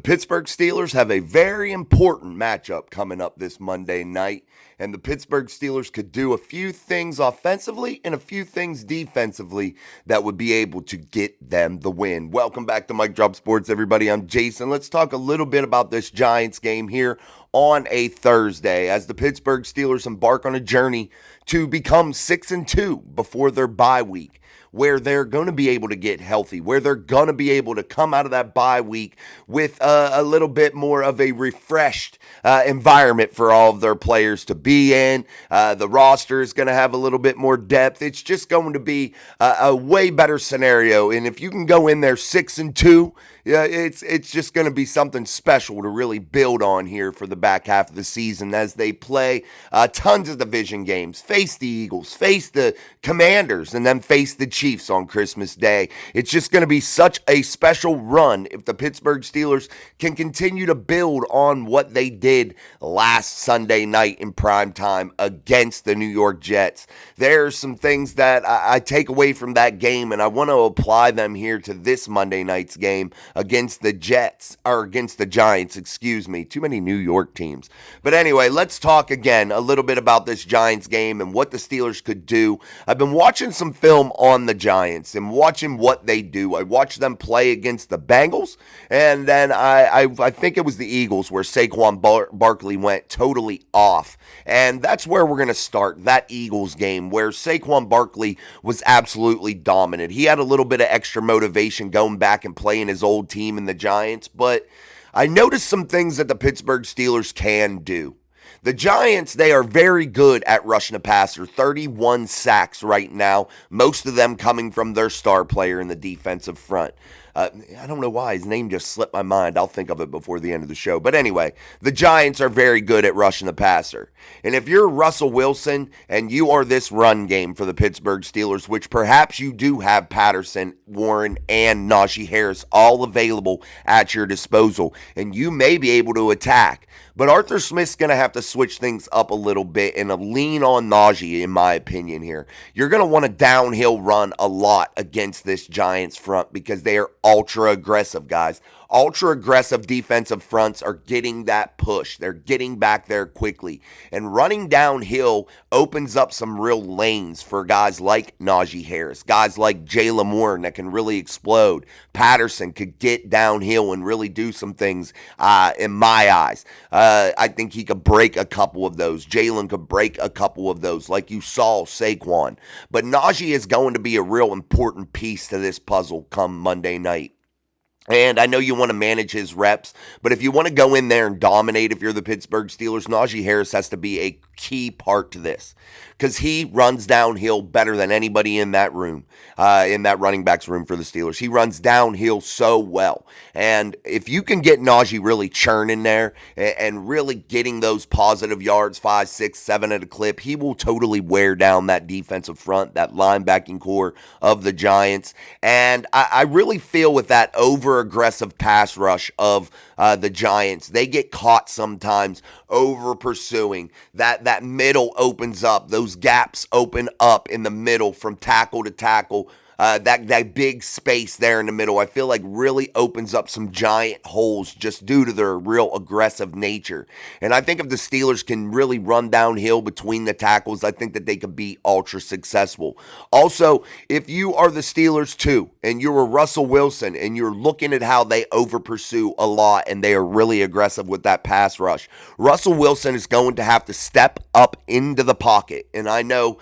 Pittsburgh Steelers have a very important matchup coming up this Monday night, and the Pittsburgh Steelers could do a few things offensively and a few things defensively that would be able to get them the win. Welcome back to Mike Drop Sports, everybody. I'm Jason. Let's talk a little bit about this Giants game here on a Thursday as the Pittsburgh Steelers embark on a journey to become 6-2 before their bye week, where they're going to be able to get healthy, where they're going to be able to come out of that bye week with a little bit more of a refreshed environment for all of their players to be in. The roster is going to have a little bit more depth. It's just going to be a way better scenario. And if you can go in there 6-2, yeah, it's just going to be something special to really build on here for the back half of the season as they play tons of division games, face the Eagles, face the Commanders, and then face the Chiefs on Christmas Day. It's just going to be such a special run if the Pittsburgh Steelers can continue to build on what they did last Sunday night in prime time against the New York Jets. There's some things that I take away from that game, and I want to apply them here to this Monday night's game against the Giants, excuse me. Too many New York teams. But anyway, let's talk again a little bit about this Giants game and what the Steelers could do. I've been watching some film on the Giants and watching what they do. I watched them play against the Bengals, and then I think it was the Eagles where Saquon Barkley went totally off. And that's where we're going to start, that Eagles game where Saquon Barkley was absolutely dominant. He had a little bit of extra motivation going back and playing his old team in the Giants, but I noticed some things that the Pittsburgh Steelers can do. The Giants, they are very good at rushing the passer, 31 sacks right now, most of them coming from their star player in the defensive front. I don't know why his name just slipped my mind. I'll think of it before the end of the show. But anyway, the Giants are very good at rushing the passer. And if you're Russell Wilson and you are this run game for the Pittsburgh Steelers, which perhaps you do have Patterson, Warren, and Najee Harris all available at your disposal, and you may be able to attack. But Arthur Smith's going to have to switch things up a little bit and lean on Najee, in my opinion here. You're going to want a downhill run a lot against this Giants front because they are ultra aggressive, guys. Ultra aggressive defensive fronts are getting that push. They're getting back there quickly. And running downhill opens up some real lanes for guys like Najee Harris, guys like Jaylen Warren that can really explode. Patterson could get downhill and really do some things in my eyes. I think he could break a couple of those. Jaylen could break a couple of those like you saw Saquon. But Najee is going to be a real important piece to this puzzle come Monday night. And I know you want to manage his reps, but if you want to go in there and dominate, if you're the Pittsburgh Steelers, Najee Harris has to be a key part to this because he runs downhill better than anybody in that room, in that running backs room for the Steelers. He runs downhill so well. And if you can get Najee really churning there and really getting those positive yards, 5, 6, 7 at a clip, he will totally wear down that defensive front, that linebacking core of the Giants. And I really feel with that over-aggressive pass rush of the Giants, they get caught sometimes over-pursuing. That middle opens up. Those gaps open up in the middle from tackle to tackle. That big space there in the middle, I feel like really opens up some giant holes just due to their real aggressive nature. And I think if the Steelers can really run downhill between the tackles, I think that they could be ultra successful. Also, if you are the Steelers too, and you're a Russell Wilson, and you're looking at how they over pursue a lot, and they are really aggressive with that pass rush, Russell Wilson is going to have to step up into the pocket. And I know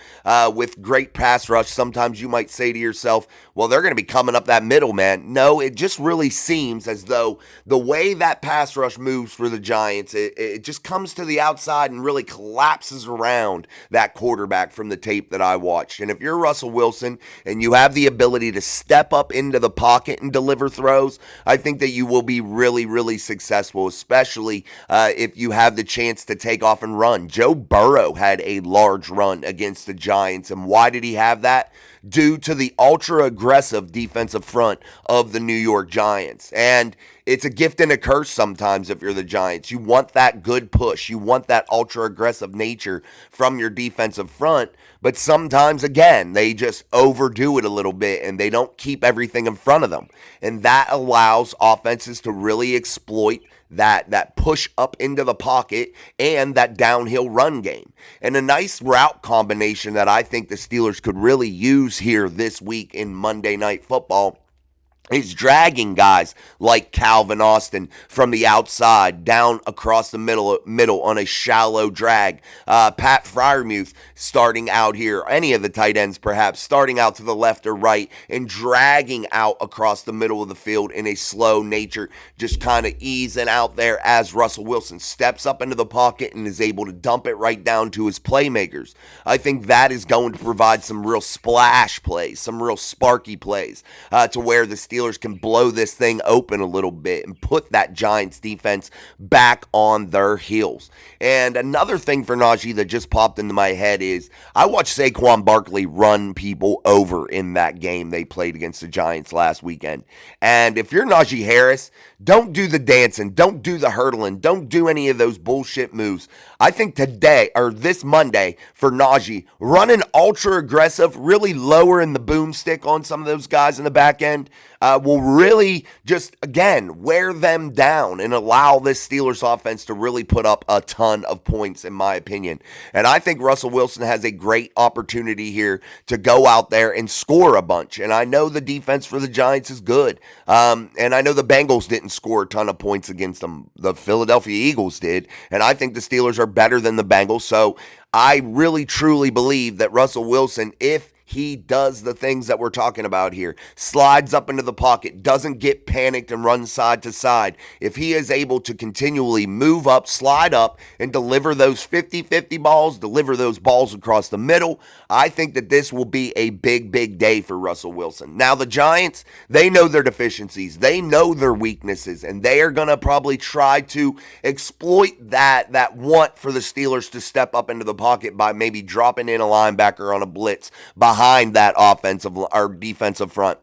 with great pass rush, sometimes you might say to yourself, well, they're going to be coming up that middle, man. No, it just really seems as though the way that pass rush moves for the Giants, it just comes to the outside and really collapses around that quarterback from the tape that I watched. And if you're Russell Wilson and you have the ability to step up into the pocket and deliver throws, I think that you will be really, really successful, especially if you have the chance to take off and run. Joe Burrow had a large run against the Giants. And why did he have that? due to the ultra-aggressive defensive front of the New York Giants. And it's a gift and a curse sometimes if you're the Giants. You want that good push. You want that ultra-aggressive nature from your defensive front. But sometimes, again, they just overdo it a little bit and they don't keep everything in front of them. And that allows offenses to really exploit that push up into the pocket and that downhill run game. And a nice route combination that I think the Steelers could really use here this week in Monday Night Football is dragging guys like Calvin Austin from the outside down across the middle on a shallow drag. Pat Freiermuth starting out here, any of the tight ends perhaps, starting out to the left or right and dragging out across the middle of the field in a slow nature, just kind of easing out there as Russell Wilson steps up into the pocket and is able to dump it right down to his playmakers. I think that is going to provide some real splash plays, some real sparky plays to where the Steelers can blow this thing open a little bit and put that Giants defense back on their heels. And another thing for Najee that just popped into my head is I watched Saquon Barkley run people over in that game they played against the Giants last weekend. And if you're Najee Harris, don't do the dancing, don't do the hurdling, don't do any of those bullshit moves. I think today, or this Monday, for Najee, run an ultra-aggressive, really lowering the boomstick on some of those guys in the back end, will really just, again, wear them down and allow this Steelers offense to really put up a ton of points, in my opinion. And I think Russell Wilson has a great opportunity here to go out there and score a bunch. And I know the defense for the Giants is good. And I know the Bengals didn't score a ton of points against them. The Philadelphia Eagles did. And I think the Steelers are better than the Bengals. So I really, truly believe that Russell Wilson, if he does the things that we're talking about here, slides up into the pocket, doesn't get panicked and run side to side. If he is able to continually move up, slide up, and deliver those 50-50 balls, deliver those balls across the middle, I think that this will be a big, big day for Russell Wilson. Now, the Giants, they know their deficiencies. They know their weaknesses, and they are going to probably try to exploit that want for the Steelers to step up into the pocket by maybe dropping in a linebacker on a blitz behind that offensive or defensive front.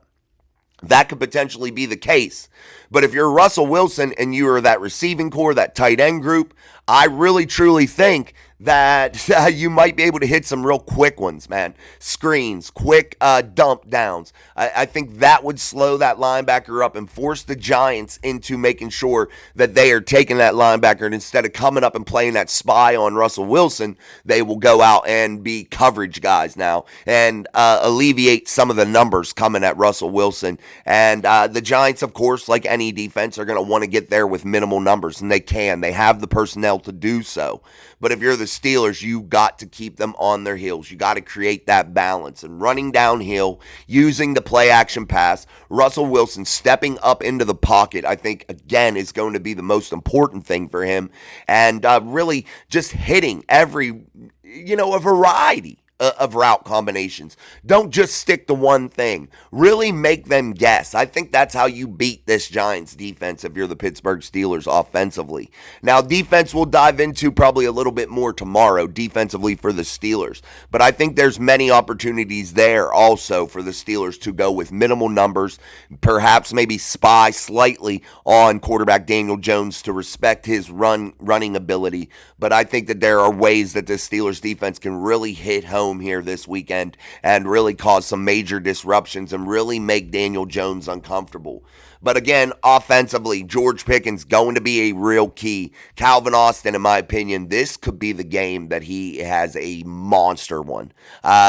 That could potentially be the case. But if you're Russell Wilson and you are that receiving core, that tight end group, I really truly think that you might be able to hit some real quick ones, man. Screens, quick dump downs. I think that would slow that linebacker up and force the Giants into making sure that they are taking that linebacker, and instead of coming up and playing that spy on Russell Wilson, they will go out and be coverage guys now and alleviate some of the numbers coming at Russell Wilson. And the Giants, of course, like any defense, are going to want to get there with minimal numbers, and they can. They have the personnel to do so. But if you're the Steelers, you got to keep them on their heels. You got to create that balance. And running downhill, using the play action pass, Russell Wilson stepping up into the pocket, I think, again, is going to be the most important thing for him. And really just hitting every, a variety of route combinations. Don't just stick to one thing. Really make them guess. I think that's how you beat this Giants defense if you're the Pittsburgh Steelers offensively. Now, defense we'll dive into probably a little bit more tomorrow defensively for the Steelers. But I think there's many opportunities there also for the Steelers to go with minimal numbers, perhaps maybe spy slightly on quarterback Daniel Jones to respect his running ability. But I think that there are ways that the Steelers defense can really hit home here this weekend and really cause some major disruptions and really make Daniel Jones uncomfortable. But again, offensively, George Pickens going to be a real key. Calvin Austin, in my opinion, this could be the game that he has a monster one.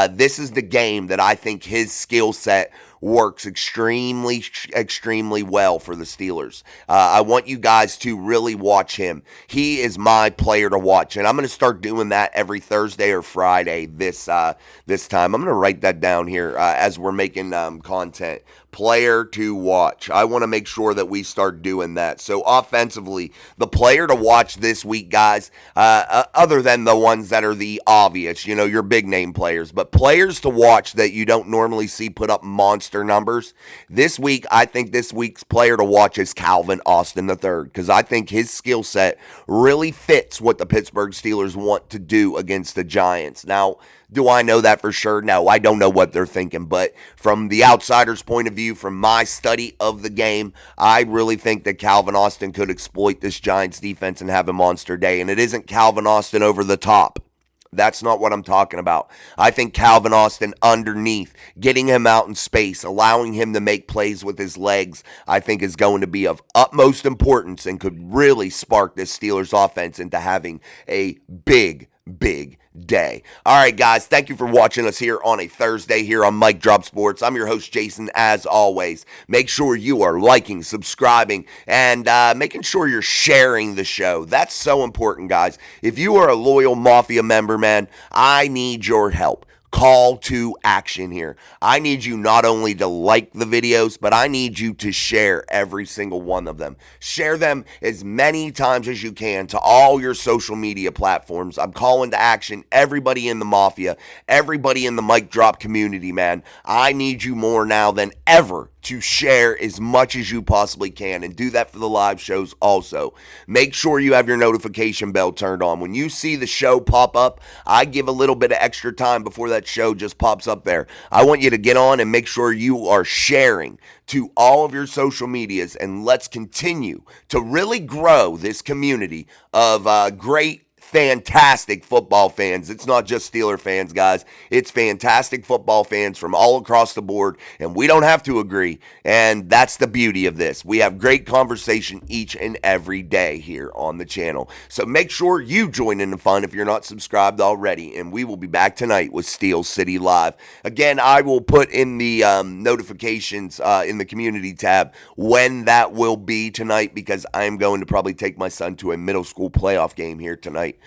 This is the game that I think his skill set works extremely, extremely well for the Steelers. I want you guys to really watch him. He is my player to watch, and I'm going to start doing that every Thursday or Friday this time. I'm going to write that down here as we're making content. Player to watch. I want to make sure that we start doing that. So offensively, the player to watch this week, guys, other than the ones that are the obvious, your big name players, but players to watch that you don't normally see put up monster numbers. This week, I think this week's player to watch is Calvin Austin III, because I think his skill set really fits what the Pittsburgh Steelers want to do against the Giants. Now, Do I know that for sure? No, I don't know what they're thinking. But from the outsider's point of view, from my study of the game, I really think that Calvin Austin could exploit this Giants defense and have a monster day. And it isn't Calvin Austin over the top. That's not what I'm talking about. I think Calvin Austin underneath, getting him out in space, allowing him to make plays with his legs, I think is going to be of utmost importance and could really spark this Steelers offense into having a big day. All right, guys, thank you for watching us here on a Thursday here on Mike Drop Sports. I'm your host, Jason, as always. Make sure you are liking, subscribing, and making sure you're sharing the show. That's so important, guys. If you are a loyal Mafia member, man, I need your help. Call to action here. I need you not only to like the videos, but I need you to share every single one of them. Share them as many times as you can to all your social media platforms. I'm calling to action everybody in the Mafia, everybody in the Mic Drop community, man. I need you more now than ever to share as much as you possibly can, and do that for the live shows also. Make sure you have your notification bell turned on. When you see the show pop up, I give a little bit of extra time before that show just pops up there. I want you to get on and make sure you are sharing to all of your social medias, and let's continue to really grow this community of great, fantastic football fans. It's not just Steeler fans, guys. It's fantastic football fans from all across the board, and we don't have to agree, and that's the beauty of this. We have great conversation each and every day here on the channel. So make sure you join in the fun if you're not subscribed already, and we will be back tonight with Steel City Live. Again, I will put in the notifications in the community tab when that will be tonight, because I'm going to probably take my son to a middle school playoff game here tonight.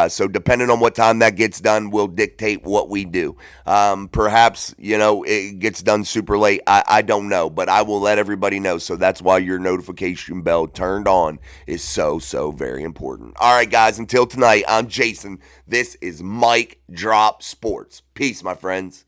So depending on what time that gets done will dictate what we do. Perhaps, it gets done super late. I don't know, but I will let everybody know. So that's why your notification bell turned on is so very important. All right, guys, until tonight, I'm Jason. This is Mike Drop Sports. Peace, my friends.